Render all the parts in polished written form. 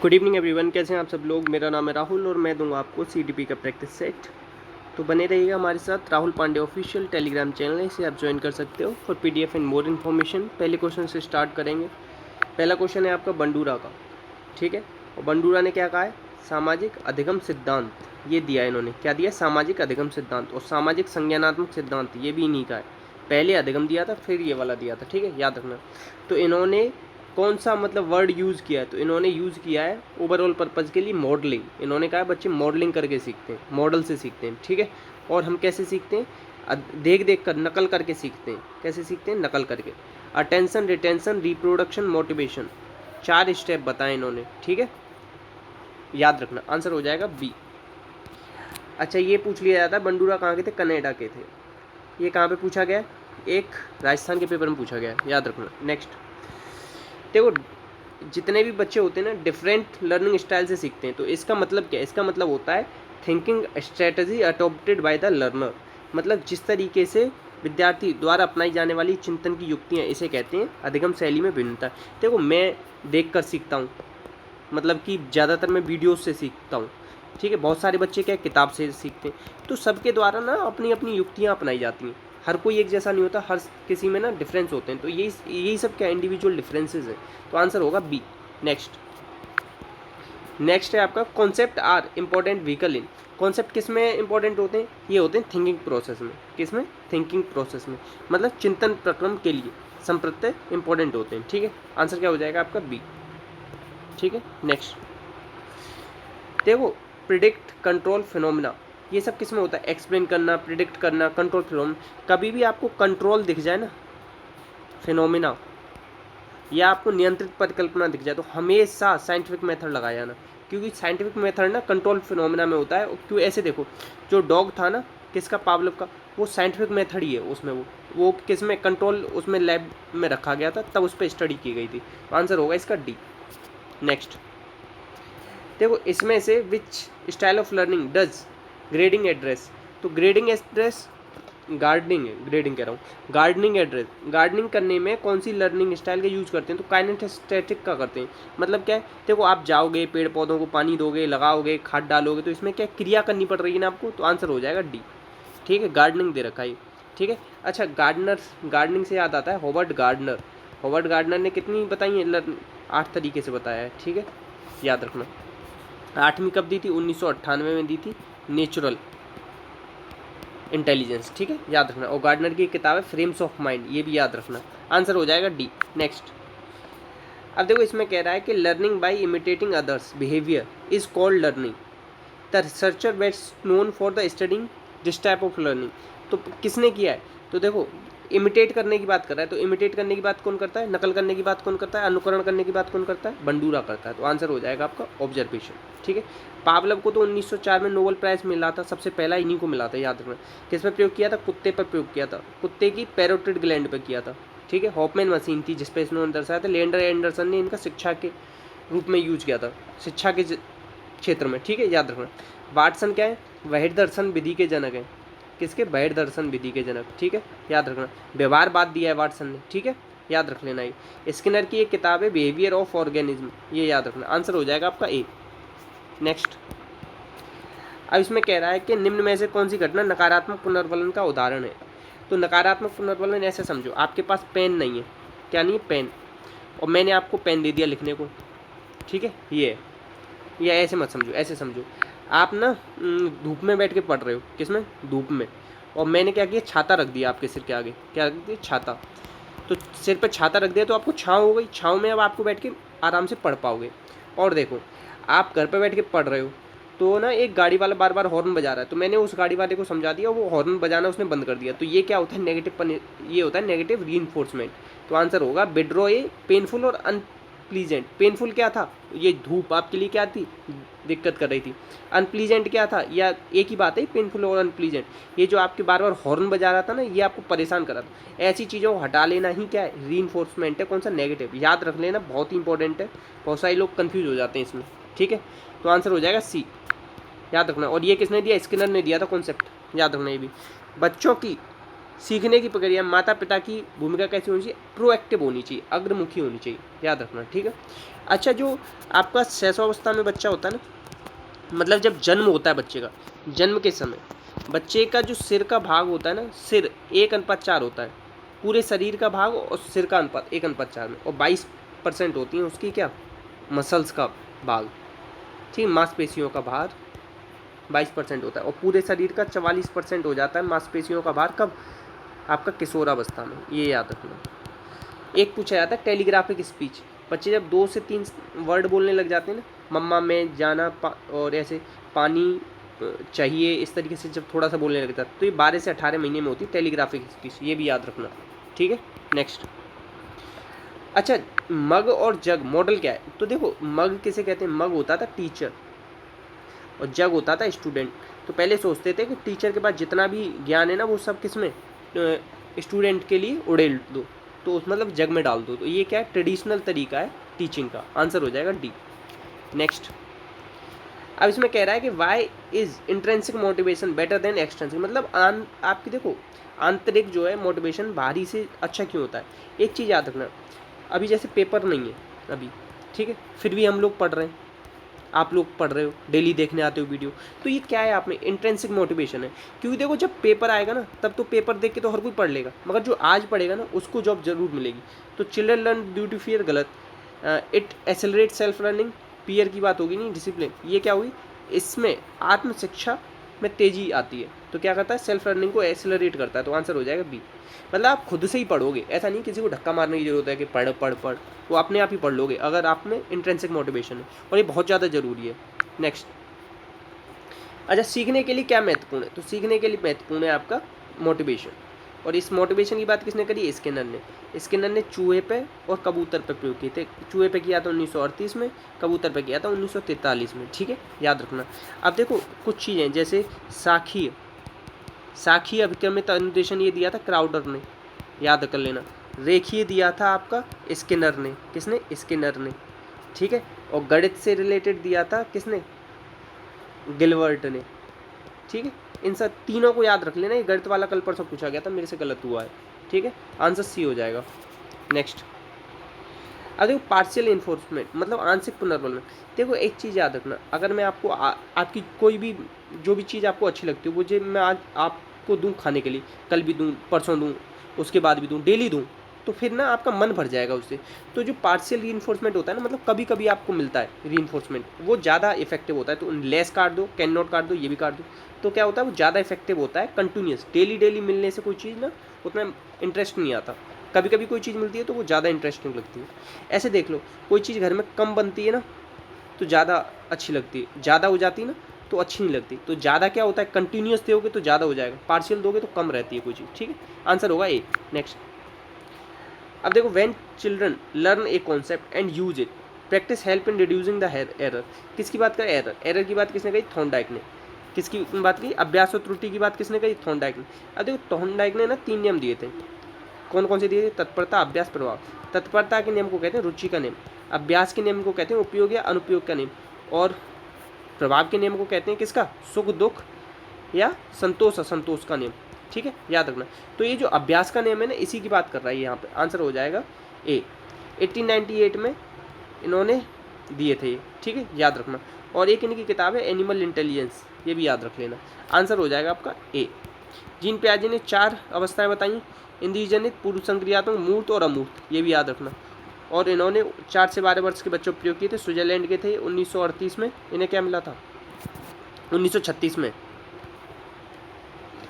Good evening everyone, कैसे हैं आप सब लोग। मेरा नाम है राहुल और मैं दूंगा आपको सीडीपी का प्रैक्टिस सेट। तो बने रहिएगा हमारे साथ। Rahul Pandey official Telegram channel है, इसे आप ज्वाइन कर सकते हो for PDF and more information. पहले क्वेश्चन से स्टार्ट करेंगे। पहला क्वेश्चन है आपका बंडूरा का, ठीक है। और बंडूरा ने क्या कहा है, सामाजिक अधिगम सिद्धांत ये दिया है इन्होंने। क्या दिया, सामाजिक अधिगम सिद्धांत। और सामाजिक संज्ञानात्मक सिद्धांत ये भी इन्हीं का है। पहले अधिगम दिया था, फिर ये वाला दिया था, ठीक है, याद रखना। तो इन्होंने कौन सा मतलब वर्ड यूज़ किया है, तो इन्होंने यूज़ किया है ओवरऑल पर्पज़ के लिए मॉडलिंग। इन्होंने कहा बच्चे मॉडलिंग करके सीखते हैं, मॉडल से सीखते हैं, ठीक है। और हम कैसे सीखते हैं, देख देख कर, नकल करके सीखते हैं। कैसे सीखते हैं, नकल करके। Attention, retention, reproduction, motivation, 4 step बताए इन्होंने, ठीक है, याद रखना। आंसर हो जाएगा बी। अच्छा, ये पूछ लिया जाता है बंडूरा कहाँ के थे, कनाडा के थे। ये कहाँ पे पूछा गया, एक राजस्थान के पेपर में पूछा गया, याद रखना। नेक्स्ट देखो, जितने भी बच्चे होते हैं ना, डिफरेंट लर्निंग स्टाइल से सीखते हैं। तो इसका मतलब क्या है, इसका मतलब होता है thinking strategy adopted by the learner. मतलब जिस तरीके से विद्यार्थी द्वारा अपनाई जाने वाली चिंतन की युक्तियाँ, इसे कहते हैं अधिगम शैली में भिन्नता। देखो, मैं देख कर सीखता हूँ, मतलब कि ज़्यादातर मैं वीडियोस से सीखता हूँ, ठीक है। बहुत सारे बच्चे क्या किताब से सीखते हैं। तो सबके द्वारा ना अपनी अपनी युक्तियाँ अपनाई जाती हैं। हर कोई एक जैसा नहीं होता, हर किसी में ना डिफरेंस होते हैं। तो यही सब क्या इंडिविजुअल डिफरेंसेस है। तो आंसर होगा बी। नेक्स्ट है आपका concept are important vehicle in. Concept किस में इंपॉर्टेंट होते हैं, ये होते हैं थिंकिंग प्रोसेस में। किस में, थिंकिंग प्रोसेस में, मतलब चिंतन प्रक्रम के लिए संप्रत्यय इंपॉर्टेंट होते हैं, ठीक है। आंसर क्या हो जाएगा आपका बी, ठीक है। नेक्स्ट देखो, प्रिडिक्ट, कंट्रोल, फिनोमिना, ये सब किस में होता है, एक्सप्लेन करना, प्रिडिक्ट करना, कंट्रोल, फिनोमिना। कभी भी आपको कंट्रोल दिख जाए ना, फिनोमिना, या आपको नियंत्रित परिकल्पना दिख जाए, तो हमेशा साइंटिफिक मेथड लगाया जाना। क्योंकि साइंटिफिक मेथड ना कंट्रोल फिनोमिना में होता है। क्यों, ऐसे देखो, जो डॉग था ना किसका, पावलोव का, वो साइंटिफिक मेथड ही है उसमें। वो किस में, कंट्रोल उसमें लैब में रखा गया था, तब उस पर स्टडी की गई थी। तो आंसर होगा इसका डी। नेक्स्ट देखो, इसमें से विच style of learning does grading address. तो ग्रेडिंग एड्रेस गार्डनिंग है, ग्रेडिंग कह रहा हूँ, गार्डनिंग एड्रेस। गार्डनिंग करने में कौन सी लर्निंग स्टाइल का यूज़ करते हैं, तो काइनेस्थेटिक का करते हैं। मतलब क्या है, देखो आप जाओगे, पेड़ पौधों को पानी दोगे, लगाओगे, खाद डालोगे, तो इसमें क्या क्रिया करनी पड़ रही है ना आपको। तो आंसर हो जाएगा डी, ठीक है। गार्डनिंग दे रखा है, ठीक है। अच्छा, गार्डनिंग से याद आता है हॉवर्ड गार्डनर ने कितनी बताई है, 8 तरीके से बताया है, ठीक है, याद रखना। 8वीं कब दी थी, 1998 में दी थी, नेचुरल इंटेलिजेंस, ठीक है, याद रखना। और गार्डनर की किताब है फ्रेम्स ऑफ माइंड, ये भी याद रखना। आंसर हो जाएगा डी। नेक्स्ट अब देखो, इसमें कह रहा है कि learning by imitating others behaviour is called learning. The researcher best known for the studying this type of learning. तो किसने किया है, तो देखो इमिटेट करने की बात कर रहा है। तो इमिटेट करने की बात कौन करता है, नकल करने की बात कौन करता है, अनुकरण करने की बात कौन करता है, बंडूरा करता है। तो आंसर हो जाएगा आपका ऑब्जर्वेशन, ठीक है। पावलोव को तो 1904 में नोबेल प्राइज़ मिला था, सबसे पहला इन्हीं को मिला था, याद रखना। किस पर प्रयोग किया था, कुत्ते पर प्रयोग किया था, कुत्ते की पैरोटिड ग्लैंड पर किया था, ठीक है। हॉफमैन मशीन थी जिसपे इन्होंने दर्शाया था। लेंडर एंडरसन ने इनका शिक्षा के रूप में यूज किया था, शिक्षा के क्षेत्र में, ठीक है, याद रखना। वाटसन क्या है, वैध दर्शन विधि के जनक है। किसके, वैध दर्शन विधि के जनक, ठीक है, याद रखना। व्यवहारवाद दिया है वाटसन ने, ठीक है, याद रख लेना। ये स्किनर की एक किताब है बिहेवियर ऑफ ऑर्गेनिज्म, ये याद रखना। आंसर हो जाएगा आपका ए। नेक्स्ट अब इसमें कह रहा है कि निम्न में से कौन सी घटना नकारात्मक पुनर्वलन का उदाहरण है। तो नकारात्मक पुनर्वलन ऐसे समझो, आपके पास पेन नहीं है, क्या नहीं है, पेन, और मैंने आपको पेन दे दिया लिखने को, ठीक है, ये ऐसे मत समझो, ऐसे समझो, आप ना धूप में बैठ के पढ़ रहे हो, किसमें, धूप में, और मैंने क्या किया, छाता रख दिया आपके सिर के आगे, क्या रख दिया, छाता। तो सिर पे छाता रख दिया तो आपको छाँव हो गई, छाँव में अब आपको बैठ के आराम से पढ़ पाओगे। और देखो, आप घर पे बैठ के पढ़ रहे हो, तो ना एक गाड़ी वाला बार बार हॉर्न बजा रहा है, तो मैंने उस गाड़ी वाले को समझा दिया, वो हॉर्न बजाना उसने बंद कर दिया। तो ये क्या होता है, ये होता है नेगेटिव रीइंफोर्समेंट। तो आंसर होगा विड्रॉ ए पेनफुल और अनप्लीजेंट। पेनफुल क्या था, ये धूप आपके लिए क्या थी, दिक्कत कर रही थी। अनप्लीजेंट क्या था, या एक ही बात है, पेनफुल और अनप्लीजेंट। ये जो आपके बार बार हॉर्न बजा रहा था ना, ये आपको परेशान कर रहा था। ऐसी चीज़ों को हटा लेना ही क्या है, रीइंफोर्समेंट है। कौन सा, नेगेटिव, याद रख लेना, बहुत ही इंपॉर्टेंट है। बहुत सारे लोग कन्फ्यूज हो जाते हैं इसमें, ठीक है। तो आंसर हो जाएगा सी, याद रखना। और ये किसने दिया, स्किनर ने दिया था कॉन्सेप्ट, याद रखना। ये भी बच्चों की सीखने की प्रक्रिया में माता पिता की भूमिका कैसी होनी चाहिए, प्रोएक्टिव होनी चाहिए, अग्रमुखी होनी चाहिए, याद रखना, ठीक है। अच्छा, जो आपका शैशवावस्था में बच्चा होता है ना, मतलब जब जन्म होता है बच्चे का, जन्म के समय बच्चे का जो सिर का भाग होता है ना, सिर 1:4 होता है, पूरे शरीर का भाग और सिर का अनुपात 1:4 में, और 22% होती है उसकी क्या, मसल्स का भाग, ठीक, मांसपेशियों का भार 22% होता है, और पूरे शरीर का 44% हो जाता है मांसपेशियों का भार, कब, आपका किशोरावस्था में, ये याद रखना। एक पूछा जाता है टेलीग्राफिक स्पीच, बच्चे जब 2 से 3 वर्ड बोलने लग जाते हैं ना, मम्मा, मैं, जाना, और ऐसे पानी चाहिए, इस तरीके से जब थोड़ा सा बोलने लगता है, तो ये 12 से 18 महीने में होती है टेलीग्राफिक स्पीच, ये भी याद रखना, ठीक है। नेक्स्ट, अच्छा, मग और जग मॉडल क्या है, तो देखो मग किसे कहते हैं, मग होता था टीचर और जग होता था स्टूडेंट। तो पहले सोचते थे कि टीचर के पास जितना भी ज्ञान है ना, वो सब किस में, स्टूडेंट के लिए उड़ेल दो, तो उस मतलब जग में डाल दो, तो ये क्या है, ट्रेडिशनल तरीका है टीचिंग का, आंसर हो जाएगा डी। नेक्स्ट, अब इसमें कह रहा है कि why is intrinsic motivation better than extrinsic, मतलब आपकी देखो आंतरिक जो है मोटिवेशन बाहरी से अच्छा क्यों होता है। एक चीज़ याद रखना, अभी जैसे पेपर नहीं है अभी, ठीक है, फिर भी हम लोग पढ़ रहे हैं, आप लोग पढ़ रहे हो, डेली देखने आते हो वीडियो, तो ये क्या है, आप में इंट्रेंसिक मोटिवेशन है, क्योंकि देखो जब पेपर आएगा ना, तब तो पेपर देख के तो हर कोई पढ़ लेगा, मगर जो आज पढ़ेगा ना उसको जॉब जरूर मिलेगी। तो children learn due to fear, गलत, it accelerate self learning, peer की बात होगी नहीं, डिसिप्लिन, ये क्या हुई, इसमें आत्म शिक्षा में तेजी आती है, तो क्या करता है, सेल्फ लर्निंग को एक्सेलरेट करता है, तो आंसर हो जाएगा बी। मतलब आप खुद से ही पढ़ोगे, ऐसा नहीं किसी को धक्का मारने की जरूरत है कि पढ़ पढ़ पढ़, वो अपने आप ही पढ़ लोगे अगर आप में इंट्रेंसिक मोटिवेशन है, और ये बहुत ज़्यादा जरूरी है। नेक्स्ट, अच्छा, सीखने के लिए क्या महत्वपूर्ण है, तो सीखने के लिए महत्वपूर्ण है आपका मोटिवेशन, और इस मोटिवेशन की बात किसने करी, स्किनर ने। स्किनर ने चूहे पे और कबूतर पे प्रयोग किए थे, चूहे पे किया था 1938 में, कबूतर पे किया था 1943 में, ठीक है, याद रखना। अब देखो कुछ चीज़ें जैसे साखी अभिक्रमित अनुदेशन ये दिया था क्राउडर ने, याद कर लेना। रेखीय दिया था आपका स्किनर ने, किसने, स्किनर ने, ठीक है, और गणित से रिलेटेड दिया था किसने, गिलवर्ट ने, ठीक है। इन सब तीनों को याद रख लेना, ये गणित वाला कल परसों पूछा गया था, मेरे से गलत हुआ है, ठीक है, आंसर सी हो जाएगा। नेक्स्ट, अब देखो पार्शियल इन्फोर्समेंट मतलब आंशिक पुनर्बलन। देखो एक चीज़ याद रखना, अगर मैं आपको आपकी कोई भी जो भी चीज़ आपको अच्छी लगती है, वो जो मैं आज आपको दूँ खाने के लिए, कल भी दूँ, परसों दूँ, उसके बाद भी दूँ, डेली दूँ, तो फिर ना आपका मन भर जाएगा उससे। तो जो पार्शियल रीइंफोर्समेंट होता है ना, मतलब कभी कभी आपको मिलता है रीइंफोर्समेंट, वो ज़्यादा इफेक्टिव होता है। तो लेस काट दो, कैन नॉट काट दो, ये भी काट दो, तो क्या होता है वो ज़्यादा इफेक्टिव होता है। कंटिन्यूस डेली डेली मिलने से कोई चीज़ ना उतना इंटरेस्ट नहीं आता, कभी कभी कोई चीज़ मिलती है तो वो ज़्यादा इंटरेस्टिंग लगती है। ऐसे देख लो, कोई चीज़ घर में कम बनती है ना तो ज़्यादा अच्छी लगती है, ज़्यादा हो जाती है ना तो अच्छी नहीं लगती। तो ज़्यादा क्या होता है, कंटिन्यूस दोगे तो ज़्यादा हो जाएगा, पार्शियल दोगे तो कम रहती है कोई चीज़, ठीक है, आंसर होगा ए। नेक्स्ट, अब देखो when children learn a concept and use it practice help in reducing the error. किसकी बात करें, एरर की बात किसने कही, थॉर्नडाइक ने। किसकी बात की, अभ्यास और त्रुटि की बात किसने कही, थॉर्नडाइक ने। अब देखो थॉर्नडाइक ने ना 3 नियम दिए थे, कौन कौन से दिए थे, तत्परता, अभ्यास, प्रभाव। तत्परता के नियम को कहते हैं रुचि का नियम, अभ्यास के नियम को कहते हैं उपयोग या अनुपयोग का नियम, और प्रभाव के नियम को कहते हैं किसका, सुख दुख या संतोष असंतोष का नियम, ठीक है, याद रखना। तो ये जो अभ्यास का नियम है ना, इसी की बात कर रहा है यहाँ पे, आंसर हो जाएगा ए। 1898 में इन्होंने दिए थे ये, ठीक है, याद रखना। और एक इनकी किताब है एनिमल इंटेलिजेंस, ये भी याद रख लेना, आंसर हो जाएगा आपका ए। जीन पियाजे ने 4 अवस्थाएं बताई, इंद्रियजनित, पूर्व संक्रियात्मक, मूर्त और अमूर्त, ये भी याद रखना। और इन्होंने 4 से 12 वर्ष के बच्चों प्रयोग किए थे, स्विट्जरलैंड के थे। 1938 में इन्हें क्या मिला था, 1936 में,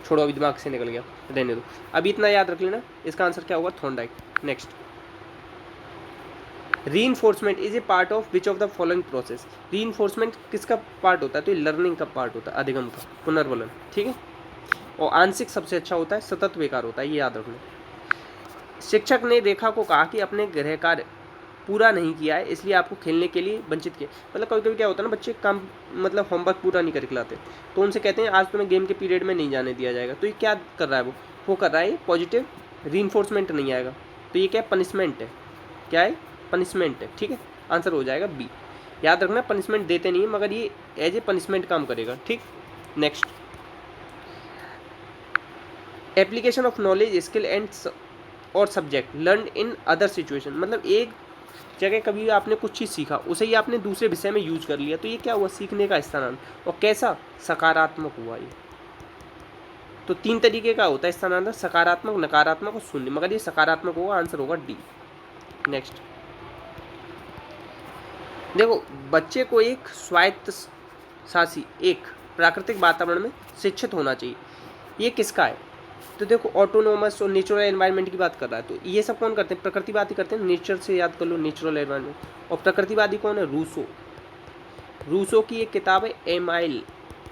छोड़ो अभी दिमाग से निकल गया, रहने दो, अभी इतना याद रख लेना, इसका आंसर क्या होगा, Thorndike. Next, reinforcement is a part of which of the following process. Reinforcement किसका पार्ट होता है, तो ये लर्निंग का पार्ट होता है, अधिगम का, पुनर्वलन, ठीक है। और आंशिक सबसे अच्छा होता है, सतत बेकार होता है, ये याद रखना। शिक्षक ने रेखा को कहा कि अपने गृह कार्य पूरा नहीं किया है, इसलिए आपको खेलने के लिए वंचित किया। मतलब कभी कभी क्या होता है ना, बच्चे काम मतलब होमवर्क पूरा नहीं करके लाते, तो उनसे कहते हैं आज तुम्हें गेम के पीरियड में नहीं जाने दिया जाएगा। तो ये क्या कर रहा है, वो कर रहा है पॉजिटिव रीइंफोर्समेंट नहीं आएगा, तो ये क्या पनिशमेंट है, क्या है, पनिशमेंट है, ठीक है, आंसर हो जाएगा बी। याद रखना, पनिशमेंट देते नहीं है मगर ये एज ए पनिशमेंट काम करेगा, ठीक। Next, application of knowledge skill and और subject learn in other situation, मतलब एक जगह कभी आपने कुछ चीज़ सीखा, उसे ही आपने दूसरे विषय में यूज कर लिया, तो ये क्या हुआ, सीखने का स्थानांतरण। और कैसा, सकारात्मक हुआ ये। तो 3 तरीके का होता है स्थानांतरण, सकारात्मक, नकारात्मक और शून्य, मगर ये सकारात्मक होगा, आंसर होगा डी। नेक्स्ट देखो, बच्चे को एक स्वायत्त शासी एक प्राकृतिक वातावरण में शिक्षित होना चाहिए, ये किसका है, तो देखो ऑटोनोमस और नेचुरल एनवायरनमेंट की बात कर रहा है। तो ये सब कौन करते हैं, प्रकृतिवादी करते हैं। नेचर से याद कर लो, नेचुरल एनवायरनमेंट। और प्रकृतिवादी कौन है, रूसो। रूसो की एक किताब है एमाइल,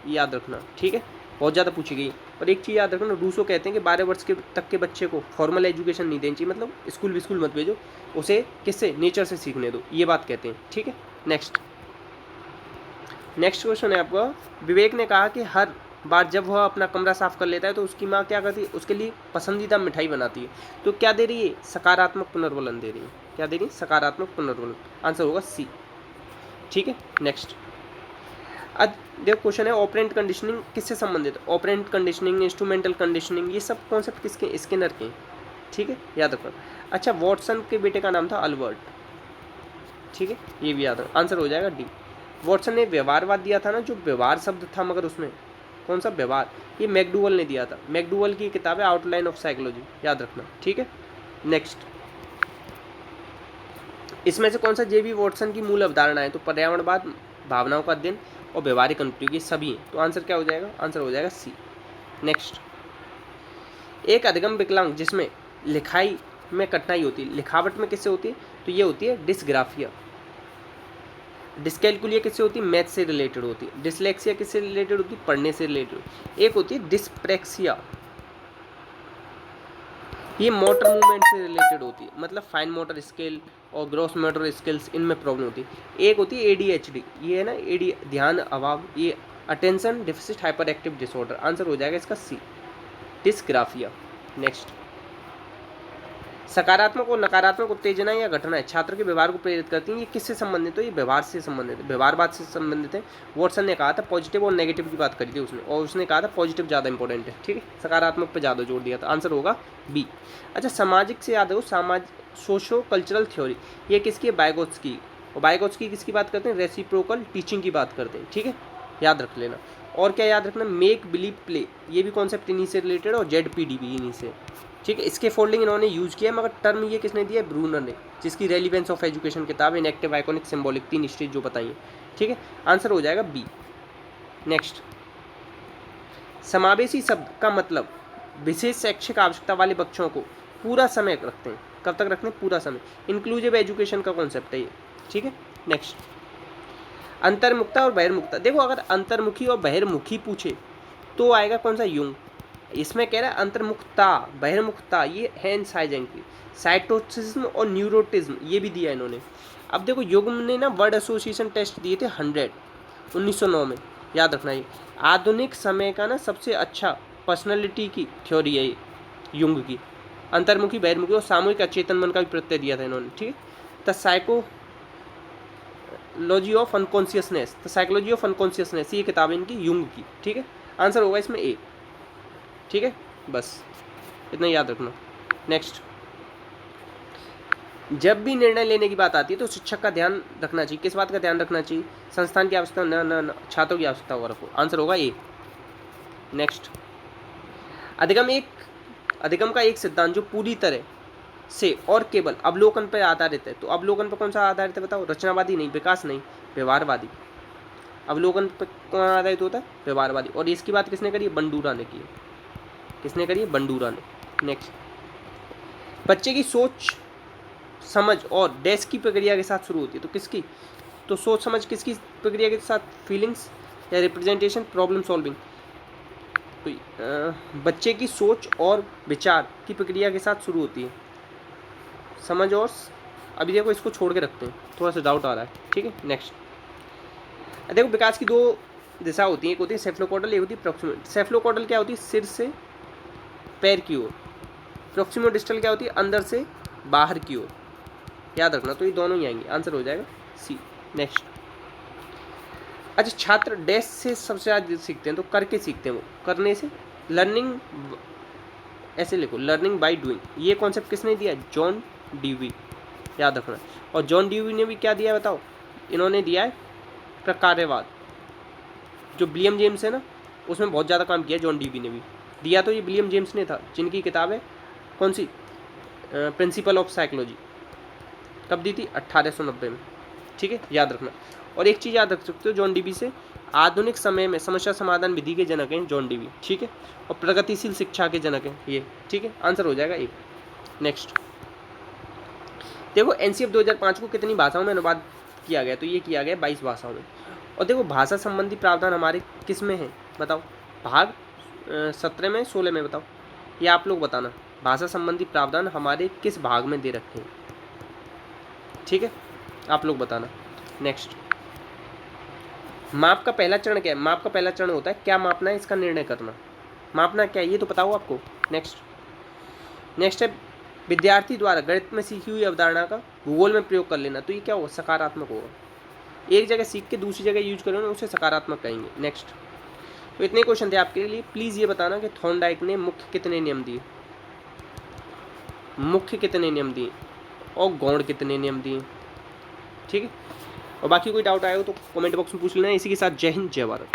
याद रखना, ठीक है, बहुत ज़्यादा पूछी गई। और एक चीज़ याद रखना, रूसो कहते हैं कि 12 वर्ष के तक के बच्चे को फॉर्मल एजुकेशन नहीं देनी चाहिए, मतलब स्कूल मत भेजो उसे, किससे, नेचर से सीखने दो, ये बात कहते हैं, ठीक है। नेक्स्ट क्वेश्चन है आपका, विवेक ने कहा कि हर बार जब वह अपना कमरा साफ कर लेता है तो उसकी माँ क्या करती है, उसके लिए पसंदीदा मिठाई बनाती है। तो क्या दे रही है, सकारात्मक पुनर्वलन दे रही है। क्या दे रही है, सकारात्मक पुनर्वलन, आंसर होगा सी, ठीक है। नेक्स्ट अब देखो क्वेश्चन है, ऑपरेंट कंडीशनिंग किससे संबंधित है। ऑपरेंट कंडीशनिंग, इंस्ट्रूमेंटल कंडीशनिंग, ये सब कॉन्सेप्ट किसके, स्किनर के, ठीक है, याद रखो। अच्छा, वॉटसन के बेटे का नाम था अल्बर्ट, ठीक है, ये भी याद रखो, आंसर हो जाएगा डी। वॉटसन ने व्यवहारवाद दिया था ना, जो व्यवहार शब्द था, मगर उसमें कौन सा व्यवहार, ये मैकडूवल ने दिया था। मैकडूवल की किताब है आउटलाइन ऑफ साइकोलॉजी, याद रखना, ठीक है। नेक्स्ट, इसमें से कौन सा जेबी वॉटसन की मूल अवधारणा है, तो पर्यावरणवाद, भावनाओं का अध्ययन और व्यवहारिक अनुप्रयोग, सभी हैं। तो आंसर क्या हो जाएगा, आंसर हो जाएगा सी। नेक्स्ट, एक अधिगम विकलांग जिसमें लिखाई में कठिनाई होती है, लिखावट में किससे होती है, तो ये होती है डिस्ग्राफिया। डिस्कैलकुलिया किससे होती है, मैथ से रिलेटेड होती है। डिसलेक्सिया किससे रिलेटेड होती है, पढ़ने से रिलेटेड। एक होती है डिस्प्रेक्सिया, ये मोटर मूवमेंट से रिलेटेड होती है, मतलब फाइन मोटर स्किल और ग्रॉस मोटर स्किल्स, इनमें प्रॉब्लम होती है। एक होती है ADHD, ये है ना ध्यान अभाव, ये attention deficit hyper active disorder, answer हो जाएगा इसका सी, डिस्ग्राफिया। नेक्स्ट, सकारात्मक और नकारात्मक उत्तेजनाएं या घटनाएं छात्र के व्यवहार को प्रेरित करती हैं, ये किससे संबंधित है, ये व्यवहार से संबंधित है, व्यवहारवाद से संबंधित है। वॉटसन ने कहा था पॉजिटिव और नेगेटिव की बात करी थी उसने, और उसने कहा था पॉजिटिव ज़्यादा इंपॉर्टेंट है, ठीक है, सकारात्मक पर ज़्यादा जोर दिया था, आंसर होगा बी। अच्छा, सामाजिक से याद हो, सोशो कल्चरल थ्योरी, ये किसकी है, बायगोत्स्की। और बायगोत्स्की किसकी बात करते हैं, रेसिप्रोकल टीचिंग की बात करते हैं, ठीक है, याद रख लेना। और क्या याद रखना, मेक बिलीव प्ले, ये भी कॉन्सेप्ट इन्हीं से रिलेटेड है, और ZPD भी इन्हीं से, ठीक है। इसके फोल्डिंग इन्होंने यूज किया, मगर टर्म ये किसने दिया है, ब्रूनर ने, जिसकी रेलिवेंस ऑफ एजुकेशन किताब इनएक्टिव, आइकॉनिक, सिंबॉलिक, 3 स्टेज जो बताइए, ठीक है, आंसर हो जाएगा बी। नेक्स्ट, समावेशी शब्द का मतलब विशेष शैक्षिक आवश्यकता वाले बच्चों को पूरा समय रखते हैं, कब तक रखते हैं, पूरा समय। इंक्लूसिव एजुकेशन का कॉन्सेप्ट है ये, ठीक है। नेक्स्ट, अंतर्मुखता और बहिर्मुखता, देखो अगर अंतर्मुखी और बहिर्मुखी पूछे तो आएगा कौन सा, युंग। इसमें कह रहा है अंतर्मुखता, बहिर्मुखता, ये है साइजेंग की। साइटोटिज्म और न्यूरोटिज्म ये भी दिया इन्होंने। अब देखो युग्म ने ना वर्ड एसोसिएशन टेस्ट दिए थे 100 1909 में, याद रखना। ये आधुनिक समय का ना सबसे अच्छा पर्सनैलिटी की थ्योरी है ये युंग की। अंतर्मुखी, बहिर्मुखी और सामूहिक अचेतन मन का भी प्रत्यय दिया था इन्होंने, ठीक है। The psychology of unconsciousness, the psychology of unconsciousness, ये किताब इनकी युंग की, ठीक है, आंसर होगा इसमें ए, ठीक है, बस इतना याद रखना। नेक्स्ट, जब भी निर्णय लेने की बात आती है तो शिक्षक का ध्यान रखना चाहिए, किस बात का ध्यान रखना चाहिए, संस्थान की आवश्यकता न छात्रों की आवश्यकता होगा रखो, आंसर होगा ए। नेक्स्ट, अधिगम का एक सिद्धांत जो पूरी तरह से और केवल अवलोकन पर आधारित है, तो अवलोकन पर कौन सा आधारित है बताओ, रचनावादी नहीं, विकास नहीं, व्यवहारवादी। अवलोकन पर कौन आधारित होता है, व्यवहारवादी। और इसकी बात किसने करी है, बंडूरा ने की है, किसने करी है, बंडूरा ने। नेक्स्ट, बच्चे की सोच समझ और डैश की प्रक्रिया के साथ शुरू होती है, तो किसकी, तो सोच समझ किसकी प्रक्रिया के साथ, फीलिंग्स या रिप्रेजेंटेशन, प्रॉब्लम सॉल्विंग। तो बच्चे की सोच और विचार की प्रक्रिया के साथ शुरू होती है, समझ और, अभी देखो इसको छोड़ के रखते हैं, थोड़ा सा डाउट आ रहा है, ठीक है। नेक्स्ट, देखो विकास की 2 दिशा होती है, एक होती है सेफ्लोकॉर्डल, एक होती है प्रॉक्सिमल। सेफ्लोकॉर्डल क्या होती है, सिर से पैर की ओर। प्रॉक्सिमो डिस्टल क्या होती है, अंदर से बाहर की ओर, याद रखना। तो ये दोनों ही आएंगे, आंसर हो जाएगा सी। नेक्स्ट, अच्छा, छात्र डैश से सबसे ज़्यादा सीखते हैं, तो करके सीखते हैं, वो करने से। लर्निंग ऐसे लिखो, लर्निंग बाय डूइंग। ये कॉन्सेप्ट किसने दिया? जॉन डीवी, याद रखना। और जॉन डीवी ने भी क्या दिया है बताओ? इन्होंने दिया है प्रकार्यवाद। जो विलियम जेम्स है ना, उसमें बहुत ज़्यादा काम किया जॉन डीवी ने भी। दिया तो ये विलियम जेम्स ने था, जिनकी किताब है कौन सी? Principle of psychology. कब दी थी? 1890 में। ठीक है, याद रखना। और एक चीज़ याद रख सकते हो जॉन डीवी से, आधुनिक समय में समस्या समाधान विधि के जनक हैं जॉन डीवी। ठीक है, और प्रगतिशील शिक्षा के जनक हैं ये। ठीक है, आंसर हो जाएगा एक। नेक्स्ट देखो, एनसीएफ 2005 को कितनी भाषाओं में अनुवाद किया गया? तो ये किया गया 22 भाषाओं में। और देखो, भाषा संबंधी प्रावधान हमारे किस में है बताओ? भाग 17 में, 16 में, बताओ। ये आप लोग बताना, भाषा संबंधी प्रावधान हमारे किस भाग में दे रखे हैं? ठीक है, आप लोग बताना। नेक्स्ट, माप का पहला चरण क्या है? माप का पहला चरण होता है क्या मापना है, इसका निर्णय करना। मापना क्या है ये तो बताओ आपको। नेक्स्ट है विद्यार्थी द्वारा गणित में सीखी हुई अवधारणा का भूगोल में प्रयोग कर लेना। तो ये क्या होगा? सकारात्मक होगा। एक जगह सीख के दूसरी जगह यूज करोगे उसे सकारात्मक कहेंगे। नेक्स्ट, तो इतने क्वेश्चन थे आपके लिए। प्लीज़ ये बताना कि थॉर्नडाइक ने मुख्य कितने नियम दिए, और गौड़ कितने नियम दिए? ठीक है, और बाकी कोई डाउट आया हो तो कमेंट बॉक्स में पूछ लेना। इसी के साथ जय हिंद, जय भारत।